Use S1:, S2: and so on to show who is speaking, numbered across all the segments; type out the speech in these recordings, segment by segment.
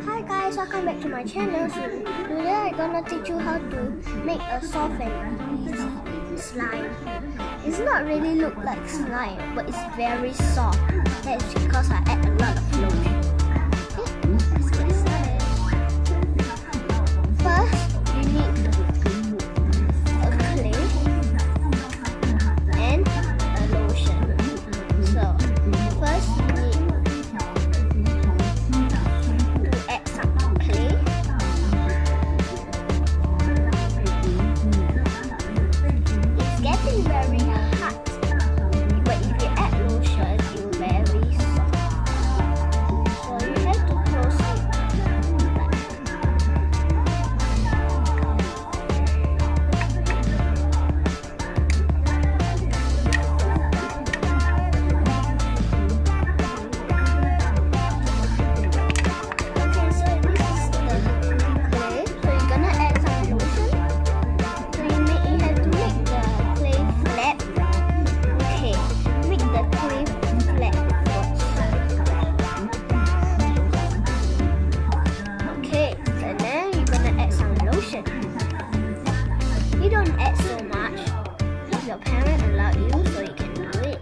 S1: Hi guys, welcome back to my channel. So today I'm gonna teach you how to make a soft and easy slime. It's not really look like slime, but it's very soft. That's because I add a lot of lotion. Okay, let's get started. First, you need a clay and a lotion. So first you need very hot, but if you add lotion, it will very soft. So you have to close it Okay, so this is the clay. So you're gonna add some lotion. So you have to make the clay flat. Okay, make the clay flat first. Okay, so then you're gonna add some lotion. You don't add so much. If your parents allow you, so you can do it.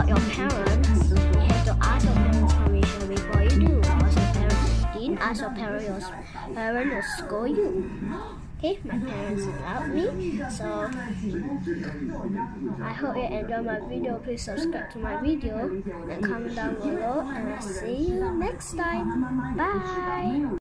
S1: Your parents, you have to ask your parents permission before you do. Because your parents didn't ask your parents, your parents will scold you. Okay, my parents allowed me, so I hope you enjoy my video. Please subscribe to my video and comment down below, and I'll see you next time. Bye.